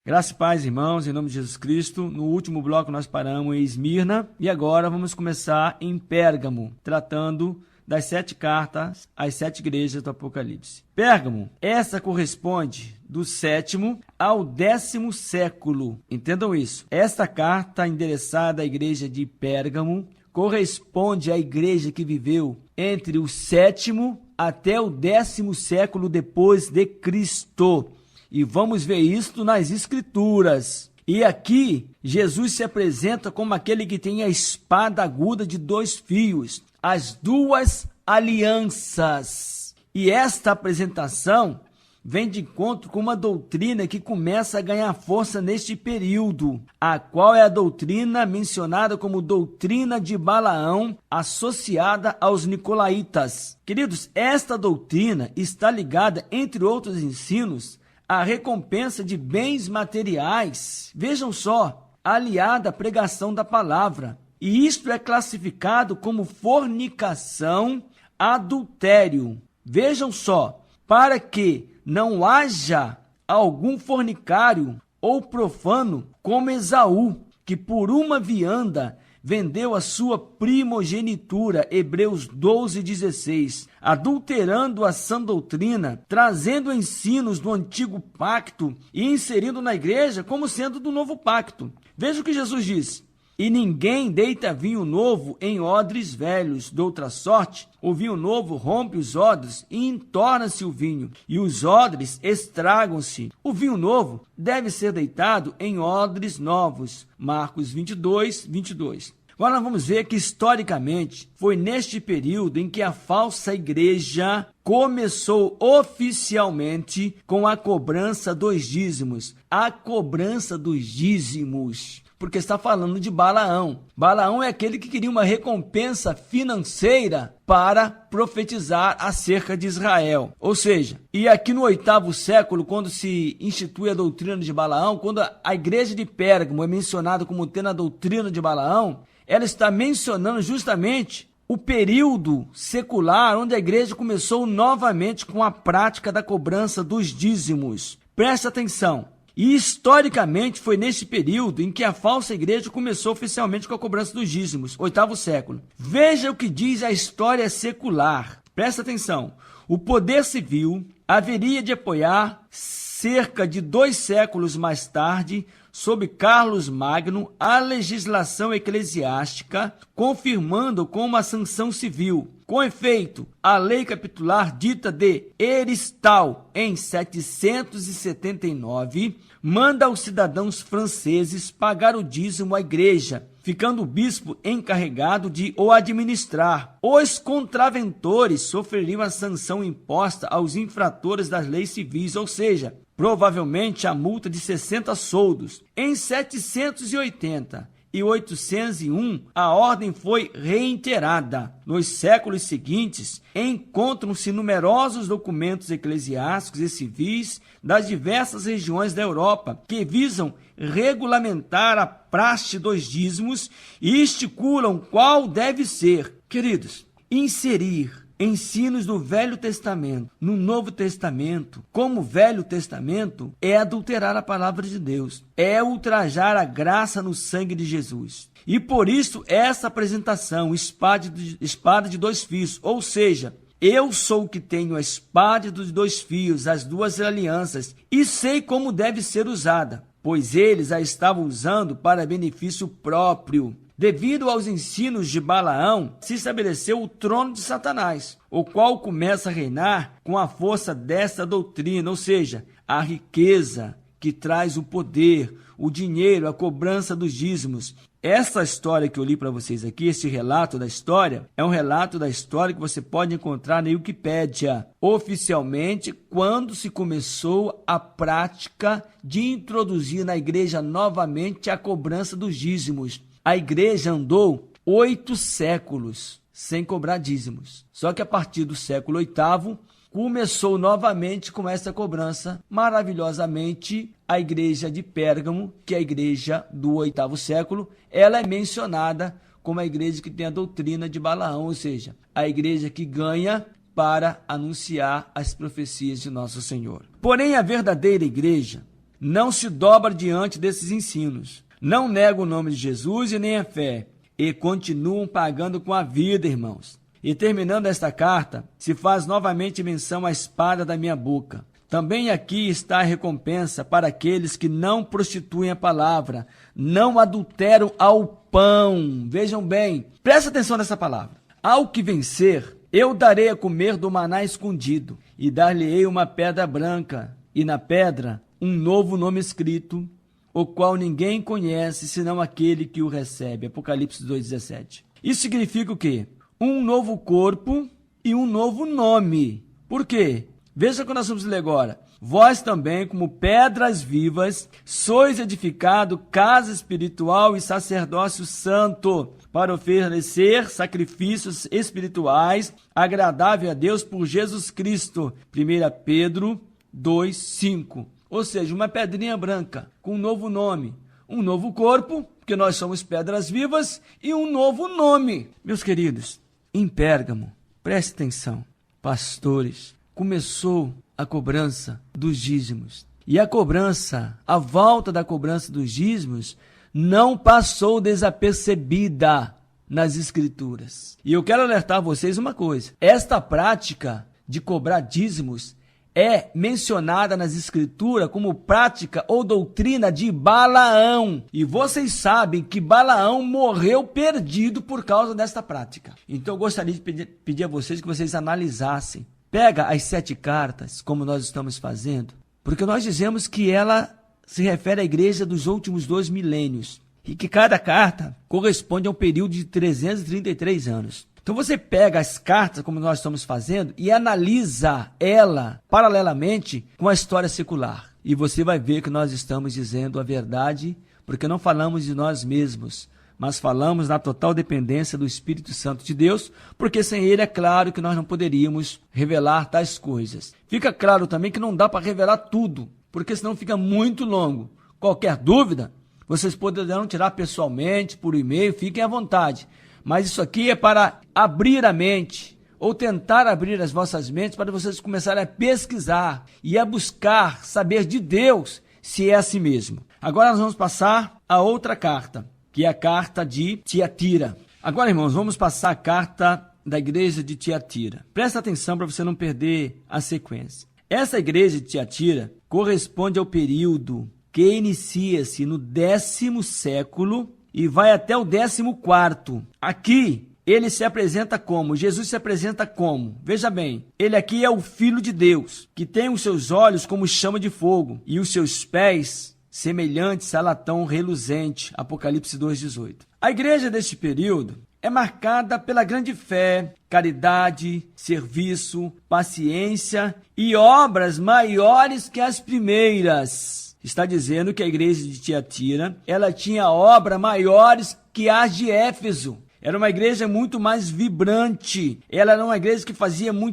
Graça e paz, irmãos, em nome de Jesus Cristo. No último bloco nós paramos em Esmirna e agora vamos começar em Pérgamo, tratando das 7 cartas às 7 igrejas do Apocalipse. Pérgamo, essa corresponde do 7º ao 10º século. Entendam isso. Esta carta endereçada à igreja de Pérgamo corresponde à igreja que viveu entre o 7º até o 10º século depois de Cristo. E vamos ver isso nas Escrituras. E aqui, Jesus se apresenta como aquele que tem a espada aguda de 2 fios, as 2 alianças. E esta apresentação vem de encontro com uma doutrina que começa a ganhar força neste período, a qual é a doutrina mencionada como doutrina de Balaão, associada aos nicolaítas. Queridos, esta doutrina está ligada, entre outros ensinos, a recompensa de bens materiais, vejam só, aliada à pregação da palavra. E isto é classificado como fornicação, adultério. Vejam só, para que não haja algum fornicário ou profano como Esaú, que por uma vianda vendeu a sua primogenitura, Hebreus 12:16, adulterando a sã doutrina, trazendo ensinos do antigo pacto e inserindo na igreja como sendo do novo pacto. Veja o que Jesus diz: e ninguém deita vinho novo em odres velhos, de outra sorte, o vinho novo rompe os odres e entorna-se o vinho, e os odres estragam-se. O vinho novo deve ser deitado em odres novos. Marcos 22:22. Agora nós vamos ver que, historicamente, foi neste período em que a falsa igreja começou oficialmente com a cobrança dos dízimos. A cobrança dos dízimos. Porque está falando de Balaão. Balaão é aquele que queria uma recompensa financeira para profetizar acerca de Israel. Ou seja, e aqui no 8º século, quando se institui a doutrina de Balaão, quando a igreja de Pérgamo é mencionada como tendo a doutrina de Balaão, ela está mencionando justamente o período secular onde a igreja começou novamente com a prática da cobrança dos dízimos. Presta atenção. E historicamente foi nesse período em que a falsa igreja começou oficialmente com a cobrança dos dízimos, 8º século. Veja o que diz a história secular. Presta atenção. O poder civil haveria de apoiar, cerca de 2 séculos mais tarde, sob Carlos Magno, a legislação eclesiástica, confirmando com uma sanção civil. Com efeito, a lei capitular dita de Heristal, em 779, manda aos cidadãos franceses pagar o dízimo à igreja, ficando o bispo encarregado de o administrar. Os contraventores sofreriam a sanção imposta aos infratores das leis civis, ou seja, provavelmente a multa de 60 soldos. Em 780 e 801, a ordem foi reiterada. Nos séculos seguintes, encontram-se numerosos documentos eclesiásticos e civis das diversas regiões da Europa que visam regulamentar a praxe dos dízimos e estipulam qual deve ser, queridos, inserir ensinos do Velho Testamento no Novo Testamento, como Velho Testamento, é adulterar a palavra de Deus, é ultrajar a graça no sangue de Jesus. E por isso essa apresentação, espada de 2 fios, ou seja, eu sou o que tenho a espada de 2 fios, as 2 alianças, e sei como deve ser usada, pois eles a estavam usando para benefício próprio. Devido aos ensinos de Balaão, se estabeleceu o trono de Satanás, o qual começa a reinar com a força desta doutrina, ou seja, a riqueza que traz o poder, o dinheiro, a cobrança dos dízimos. Essa história que eu li para vocês aqui, esse relato da história, é um relato da história que você pode encontrar na Wikipédia. Oficialmente, quando se começou a prática de introduzir na igreja novamente a cobrança dos dízimos. A igreja andou 8 séculos sem cobrar dízimos. Só que a partir do século 8º, começou novamente com essa cobrança. Maravilhosamente, a igreja de Pérgamo, que é a igreja do 8º século, ela é mencionada como a igreja que tem a doutrina de Balaão, ou seja, a igreja que ganha para anunciar as profecias de nosso Senhor. Porém, a verdadeira igreja não se dobra diante desses ensinos, não nega o nome de Jesus e nem a fé, e continuam pagando com a vida, irmãos. E terminando esta carta, se faz novamente menção à espada da minha boca. Também aqui está a recompensa para aqueles que não prostituem a palavra, não adulteram ao pão. Vejam bem, presta atenção nessa palavra. Ao que vencer, eu darei a comer do maná escondido, e dar-lhe-ei uma pedra branca, e na pedra um novo nome escrito, o qual ninguém conhece, senão aquele que o recebe. Apocalipse 2,17. Isso significa o quê? Um novo corpo e um novo nome. Por quê? Veja o que nós vamos ler agora. Vós também, como pedras vivas, sois edificado casa espiritual e sacerdócio santo, para oferecer sacrifícios espirituais agradáveis a Deus por Jesus Cristo. 1 Pedro 2,5. Ou seja, uma pedrinha branca com um novo nome, um novo corpo, porque nós somos pedras vivas, e um novo nome. Meus queridos, em Pérgamo, preste atenção, pastores, começou a cobrança dos dízimos. E a cobrança, a volta da cobrança dos dízimos, não passou desapercebida nas Escrituras. E eu quero alertar vocês uma coisa. Esta prática de cobrar dízimos é mencionada nas Escrituras como prática ou doutrina de Balaão. E vocês sabem que Balaão morreu perdido por causa desta prática. Então eu gostaria de pedir a vocês que vocês analisassem. Pega as 7 cartas, como nós estamos fazendo, porque nós dizemos que ela se refere à igreja dos últimos 2 milênios e que cada carta corresponde a um período de 333 anos. Então você pega as cartas, como nós estamos fazendo, e analisa ela paralelamente com a história secular. E você vai ver que nós estamos dizendo a verdade, porque não falamos de nós mesmos, mas falamos na total dependência do Espírito Santo de Deus, porque sem ele é claro que nós não poderíamos revelar tais coisas. Fica claro também que não dá para revelar tudo, porque senão fica muito longo. Qualquer dúvida, vocês poderão tirar pessoalmente, por e-mail, fiquem à vontade. Mas isso aqui é para abrir a mente, ou tentar abrir as vossas mentes para vocês começarem a pesquisar e a buscar saber de Deus se é assim mesmo. Agora nós vamos passar a outra carta, que é a carta de Tiatira. Agora, irmãos, vamos passar a carta da igreja de Tiatira. Presta atenção para você não perder a sequência. Essa igreja de Tiatira corresponde ao período que inicia-se no 10º século e vai até o 14º. Aqui, ele se apresenta como? Jesus se apresenta como? Veja bem, ele aqui é o Filho de Deus, que tem os seus olhos como chama de fogo e os seus pés semelhantes a latão reluzente. Apocalipse 2,18. A igreja deste período é marcada pela grande fé, caridade, serviço, paciência e obras maiores que as primeiras. Está dizendo que a igreja de Tiatira, ela tinha obras maiores que as de Éfeso. Era uma igreja muito mais vibrante. Ela era uma igreja que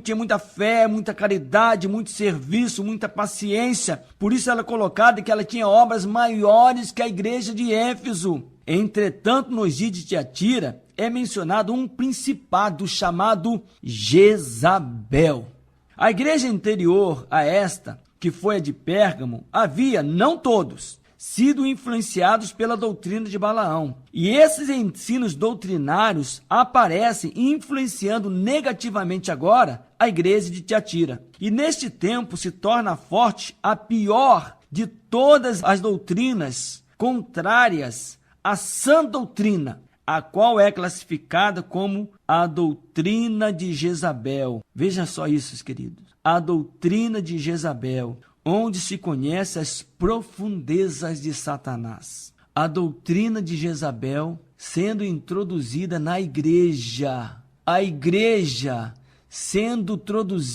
tinha muita fé, muita caridade, muito serviço, muita paciência. Por isso ela é colocada que ela tinha obras maiores que a igreja de Éfeso. Entretanto, nos dias de Tiatira, é mencionado um principado chamado Jezabel. A igreja anterior a esta, que foi a de Pérgamo, havia, não todos, sido influenciados pela doutrina de Balaão. E esses ensinos doutrinários aparecem influenciando negativamente agora a igreja de Tiatira. E neste tempo se torna forte a pior de todas as doutrinas contrárias à sã doutrina, a qual é classificada como a doutrina de Jezabel. Veja só isso, queridos. A doutrina de Jezabel, onde se conhece as profundezas de Satanás. A doutrina de Jezabel sendo introduzida na igreja. A igreja sendo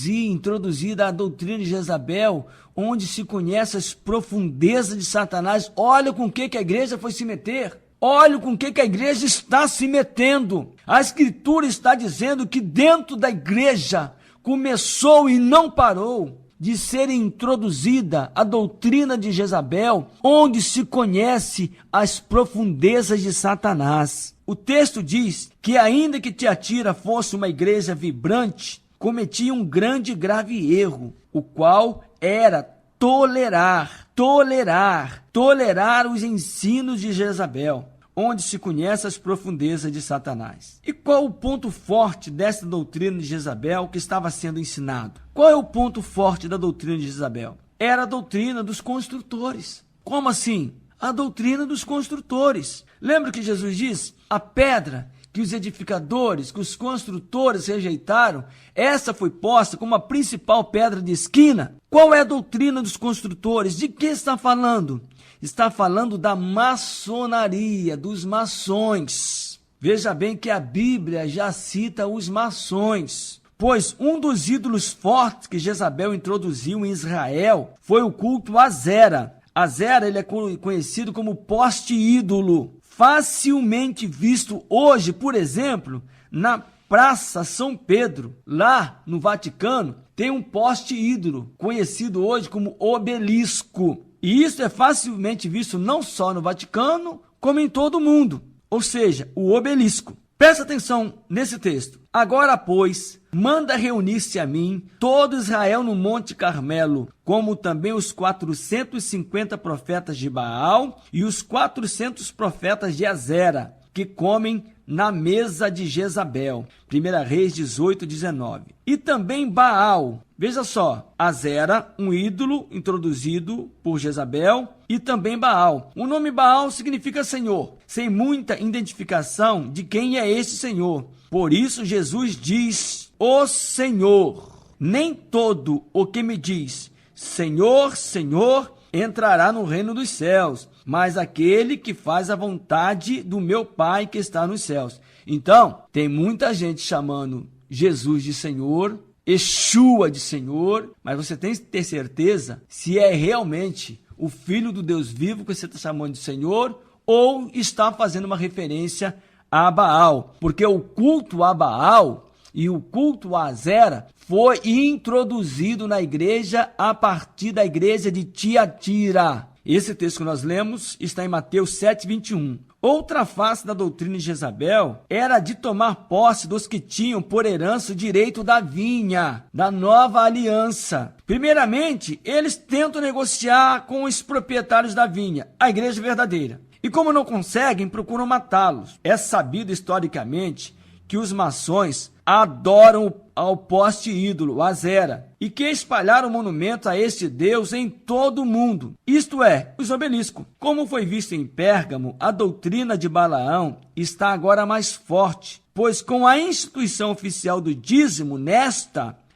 introduzida a doutrina de Jezabel, onde se conhece as profundezas de Satanás. Olha com o que a igreja foi se meter. Olha com o que a igreja está se metendo. A Escritura está dizendo que dentro da igreja começou e não parou de ser introduzida a doutrina de Jezabel, onde se conhece as profundezas de Satanás. O texto diz que ainda que Tiatira fosse uma igreja vibrante, cometia um grande e grave erro, o qual era tolerar tolerar os ensinos de Jezabel, onde se conhece as profundezas de Satanás. E qual o ponto forte dessa doutrina de Jezabel que estava sendo ensinado? Qual é o ponto forte da doutrina de Jezabel? Era a doutrina dos construtores. Como assim? A doutrina dos construtores. Lembra que Jesus disse? A pedra que os edificadores, que os construtores rejeitaram, essa foi posta como a principal pedra de esquina. Qual é a doutrina dos construtores? De que está falando? Está falando da maçonaria, dos maçons. Veja bem que a Bíblia já cita os maçons, pois um dos ídolos fortes que Jezabel introduziu em Israel foi o culto a Zera. A Zera, ele é conhecido como poste-ídolo, facilmente visto hoje, por exemplo, na Praça São Pedro, lá no Vaticano, tem um poste-ídolo, conhecido hoje como obelisco. E isso é facilmente visto não só no Vaticano, como em todo o mundo, ou seja, o obelisco. Presta atenção nesse texto. Agora, pois, manda reunir-se a mim todo Israel no Monte Carmelo, como também os 450 profetas de Baal e os 400 profetas de Azera, que comem na mesa de Jezabel. 1 Reis 18:19. E também Baal. Veja só, Azera, um ídolo introduzido por Jezabel, e também Baal. O nome Baal significa Senhor, sem muita identificação de quem é este Senhor. Por isso Jesus diz, o Senhor. Nem todo o que me diz, Senhor, Senhor, entrará no reino dos céus, mas aquele que faz a vontade do meu Pai que está nos céus. Então, tem muita gente chamando Jesus de Senhor, Yeshua de Senhor, mas você tem que ter certeza se é realmente o Filho do Deus vivo que você está chamando de Senhor ou está fazendo uma referência a Baal, porque o culto a Baal e o culto a Azera foi introduzido na igreja a partir da igreja de Tiatira. Esse texto que nós lemos está em Mateus 7:21. Outra face da doutrina de Jezabel era de tomar posse dos que tinham por herança o direito da vinha, da nova aliança. Primeiramente, eles tentam negociar com os proprietários da vinha, a igreja verdadeira. E como não conseguem, procuram matá-los. É sabido historicamente que os maçons adoram ao poste ídolo, Azera, e que espalharam monumentos a este Deus em todo o mundo, isto é, os obeliscos. Como foi visto em Pérgamo, a doutrina de Balaão está agora mais forte, pois com a instituição oficial do dízimo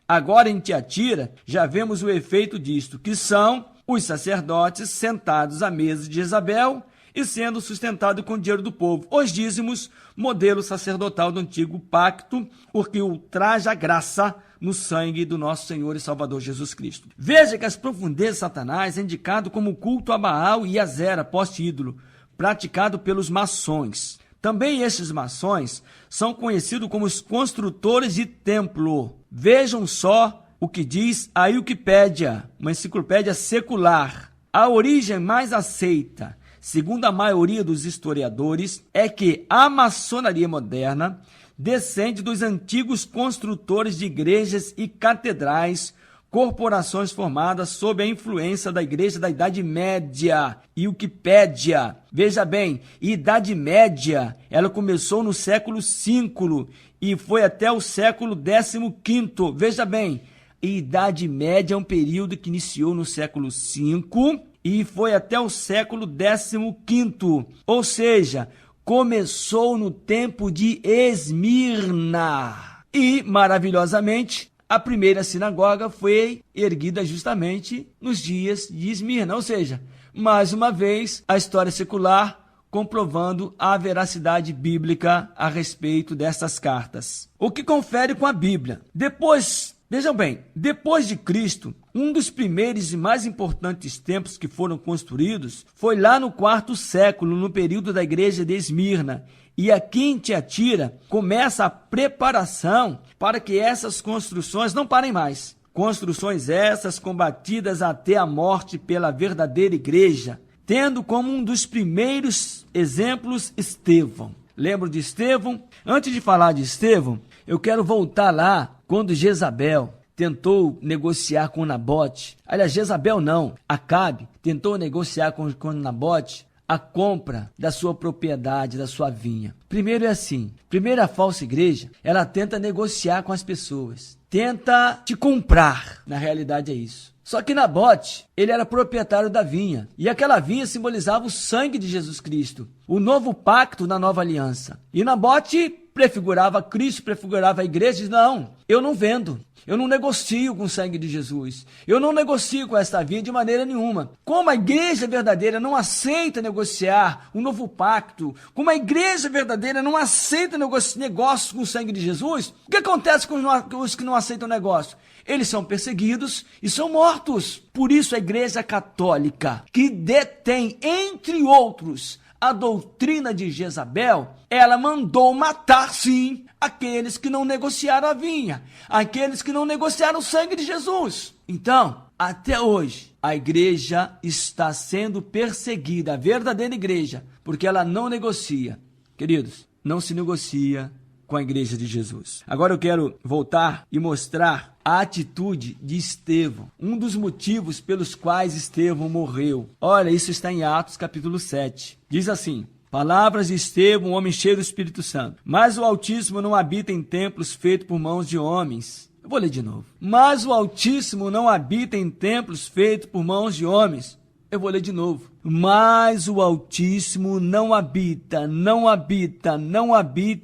agora em Tiatira, já vemos o efeito disto, que são os sacerdotes sentados à mesa de Jezabel e sendo sustentado com o dinheiro do povo. Os dízimos, modelo sacerdotal do antigo pacto, porque ultraja a graça no sangue do nosso Senhor e Salvador Jesus Cristo. Veja que as profundezas de Satanás é indicado como culto a Baal e Azera, poste-ídolo, praticado pelos maçons. Também estes maçons são conhecidos como os construtores de templo. Vejam só o que diz a Wikipédia, uma enciclopédia secular. A origem mais aceita, segundo a maioria dos historiadores, é que a maçonaria moderna descende dos antigos construtores de igrejas e catedrais, corporações formadas sob a influência da igreja da Idade Média. E Wikipédia. Veja bem, Idade Média, ela começou no século V e foi até o século XV. Veja bem, Idade Média é um período que iniciou no século V e foi até o século XV, ou seja, começou no tempo de Esmirna. E, maravilhosamente, a primeira sinagoga foi erguida justamente nos dias de Esmirna, ou seja, mais uma vez, a história secular comprovando a veracidade bíblica a respeito dessas cartas. O que confere com a Bíblia. Vejam bem, depois de Cristo, um dos primeiros e mais importantes templos que foram construídos foi lá no IV século, no período da igreja de Esmirna. E aqui em Tiatira começa a preparação para que essas construções não parem mais. Construções essas combatidas até a morte pela verdadeira igreja, tendo como um dos primeiros exemplos Estevão. Lembro de Estevão? Antes de falar de Estevão, eu quero voltar lá quando Jezabel tentou negociar com Nabote. Aliás, Jezabel não, Acabe tentou negociar com Nabote a compra da sua propriedade, da sua vinha. Primeiro é assim, primeiro a falsa igreja, ela tenta negociar com as pessoas, tenta te comprar, na realidade é isso. Só que Nabote, ele era proprietário da vinha, e aquela vinha simbolizava o sangue de Jesus Cristo, o novo pacto na nova aliança. E Nabote prefigurava Cristo, prefigurava a igreja, e diz, não, eu não vendo, eu não negocio com o sangue de Jesus, eu não negocio com esta vinha de maneira nenhuma. Como a igreja verdadeira não aceita negociar um novo pacto, como a igreja verdadeira não aceita negócios com o sangue de Jesus, o que acontece com os que não aceitam negócio? Eles são perseguidos e são mortos. Por isso a Igreja Católica, que detém, entre outros, a doutrina de Jezabel, ela mandou matar, sim, aqueles que não negociaram a vinha, aqueles que não negociaram o sangue de Jesus. Então, até hoje, a igreja está sendo perseguida, a verdadeira igreja, porque ela não negocia. Queridos, não se negocia com a igreja de Jesus. Agora eu quero voltar e mostrar a atitude de Estevão, um dos motivos pelos quais Estevão morreu. Olha, isso está em Atos capítulo 7. Diz assim: palavras de Estevão, um homem cheio do Espírito Santo. Mas o Altíssimo não habita em templos feitos por mãos de homens. Eu vou ler de novo. Mas o Altíssimo não habita em templos feitos por mãos de homens. Eu vou ler de novo. Mas o Altíssimo não habita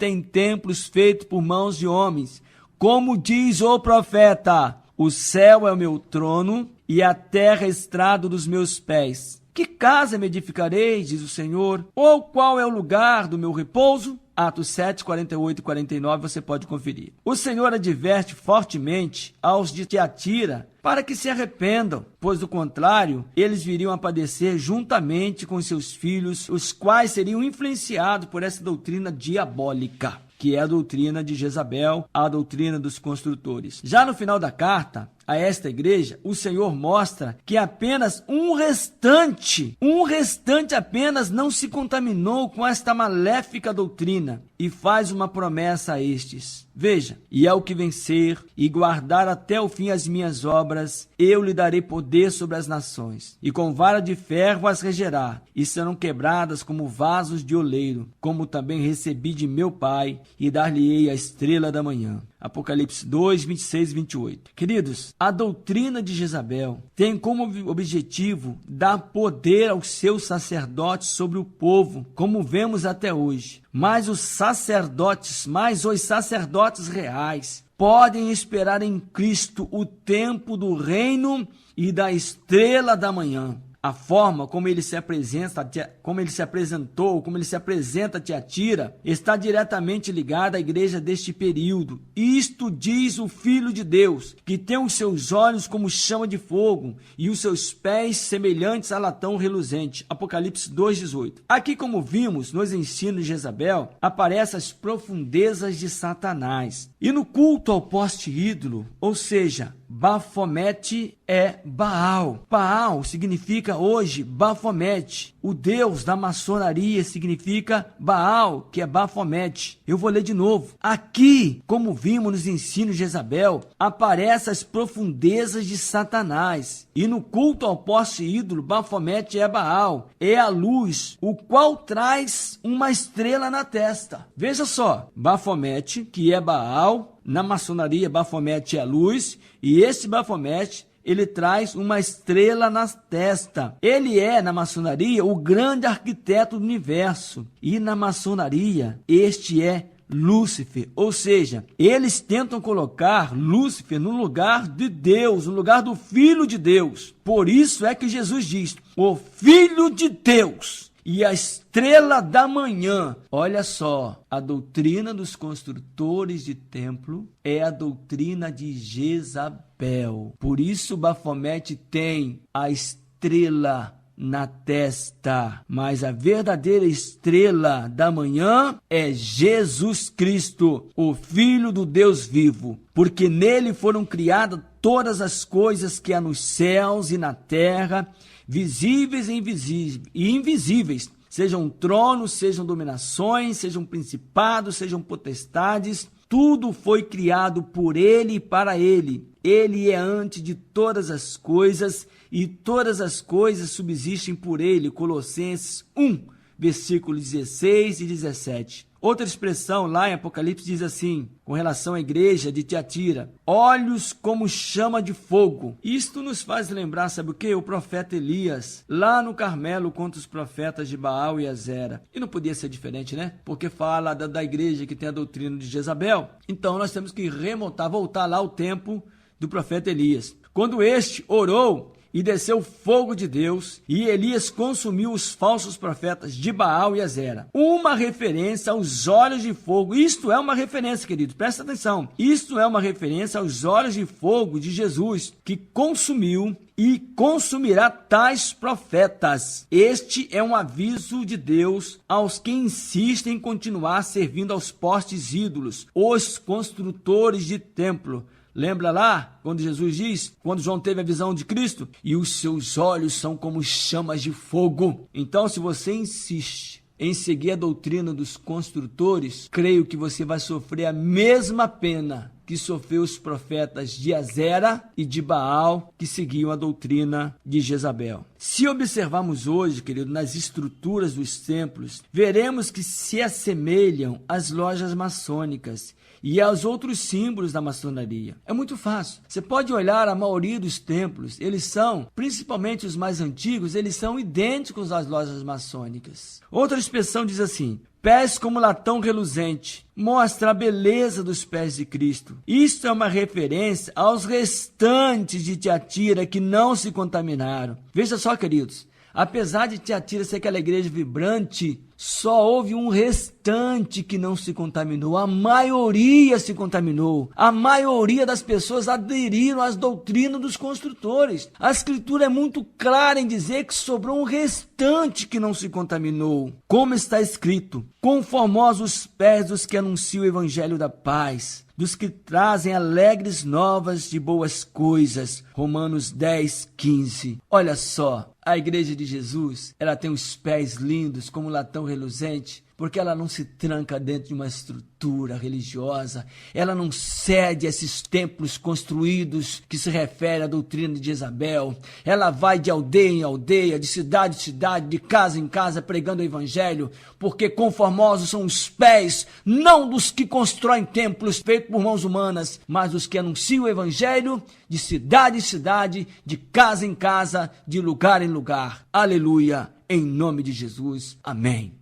em templos feitos por mãos de homens. Como diz o profeta, o céu é o meu trono e a terra é estrado dos meus pés. Que casa me edificarei, diz o Senhor? Ou qual é o lugar do meu repouso? Atos 7, 48 e 49, você pode conferir. O Senhor adverte fortemente aos de Tiatira para que se arrependam, pois do contrário, eles viriam a padecer juntamente com seus filhos, os quais seriam influenciados por essa doutrina diabólica, que é a doutrina de Jezabel, a doutrina dos construtores. Já no final da carta a esta igreja, o Senhor mostra que apenas um restante apenas não se contaminou com esta maléfica doutrina e faz uma promessa a estes. Veja, e ao que vencer e guardar até o fim as minhas obras, eu lhe darei poder sobre as nações, e com vara de ferro as regerá, e serão quebradas como vasos de oleiro, como também recebi de meu Pai, e dar-lhe-ei a estrela da manhã. Apocalipse 2, 26 e 28. Queridos, a doutrina de Jezabel tem como objetivo dar poder aos seus sacerdotes sobre o povo, como vemos até hoje. Mas os sacerdotes reais podem esperar em Cristo o tempo do reino e da estrela da manhã. A forma como ele se apresenta a Tiatira, está diretamente ligada à igreja deste período. Isto diz o Filho de Deus, que tem os seus olhos como chama de fogo e os seus pés semelhantes a latão reluzente. Apocalipse 2,18. Aqui, como vimos nos ensinos de Jezabel, aparecem as profundezas de Satanás. E no culto ao poste ídolo, ou seja, Bafomete é Baal. Baal significa hoje Bafomete. O deus da maçonaria significa Baal, que é Bafomete. Eu vou ler de novo. Aqui, como vimos nos ensinos de Jezabel, aparecem as profundezas de Satanás. E no culto ao poste ídolo, Bafomete é Baal. É a luz, o qual traz uma estrela na testa. Veja só, Bafomete, que é Baal. Na maçonaria, Bafomete é a luz, e esse Bafomete, ele traz uma estrela na testa. Ele é, na maçonaria, o grande arquiteto do universo. E na maçonaria, este é Lúcifer, ou seja, eles tentam colocar Lúcifer no lugar de Deus, no lugar do Filho de Deus. Por isso é que Jesus diz, o Filho de Deus e a estrela da manhã. Olha só, a doutrina dos construtores de templo é a doutrina de Jezabel. Por isso Bafomete tem a estrela na testa, mas a verdadeira estrela da manhã é Jesus Cristo, o Filho do Deus vivo, porque nele foram criadas todas as coisas que há nos céus e na terra, visíveis e invisíveis, sejam tronos, sejam dominações, sejam principados, sejam potestades, tudo foi criado por ele e para ele. Ele é antes de todas as coisas e todas as coisas subsistem por ele. Colossenses 1, versículos 16 e 17. Outra expressão lá em Apocalipse diz assim, com relação à igreja de Tiatira: olhos como chama de fogo. Isto nos faz lembrar, sabe o quê? O profeta Elias, lá no Carmelo, contra os profetas de Baal e Azera. E não podia ser diferente, né? Porque fala da igreja que tem a doutrina de Jezabel. Então nós temos que voltar lá ao tempo do profeta Elias. Quando este orou, e desceu fogo de Deus, e Elias consumiu os falsos profetas de Baal e Azera. Uma referência aos olhos de fogo. Isto é uma referência, queridos, presta atenção. Isto é uma referência aos olhos de fogo de Jesus, que consumiu e consumirá tais profetas. Este é um aviso de Deus aos que insistem em continuar servindo aos postes ídolos, os construtores de templo. Lembra lá, quando Jesus diz, quando João teve a visão de Cristo? E os seus olhos são como chamas de fogo. Então, se você insiste em seguir a doutrina dos construtores, creio que você vai sofrer a mesma pena que sofreu os profetas de Azera e de Baal, que seguiam a doutrina de Jezabel. Se observarmos hoje, querido, nas estruturas dos templos, veremos que se assemelham às lojas maçônicas e aos outros símbolos da maçonaria. É muito fácil. Você pode olhar a maioria dos templos, eles são, principalmente os mais antigos, eles são idênticos às lojas maçônicas. Outra expressão diz assim: pés como latão reluzente, mostra a beleza dos pés de Cristo. Isto é uma referência aos restantes de Tiatira que não se contaminaram. Veja só, queridos, apesar de Tiatira ser aquela igreja vibrante, só houve um restante que não se contaminou. A maioria se contaminou. A maioria das pessoas aderiram às doutrinas dos construtores. A Escritura é muito clara em dizer que sobrou um restante que não se contaminou. Como está escrito: conformosos os pés dos que anunciam o evangelho da paz, dos que trazem alegres novas de boas coisas. Romanos 10, 15. Olha só, a igreja de Jesus, ela tem os pés lindos como latão reluzente, porque ela não se tranca dentro de uma estrutura religiosa, ela não cede a esses templos construídos que se refere à doutrina de Jezabel. Ela vai de aldeia em aldeia, de cidade em cidade, de casa em casa, pregando o evangelho, porque conformosos são os pés, não dos que constroem templos feitos por mãos humanas, mas dos que anunciam o evangelho de cidade em cidade, de casa em casa, de lugar em lugar. Aleluia, em nome de Jesus. Amém.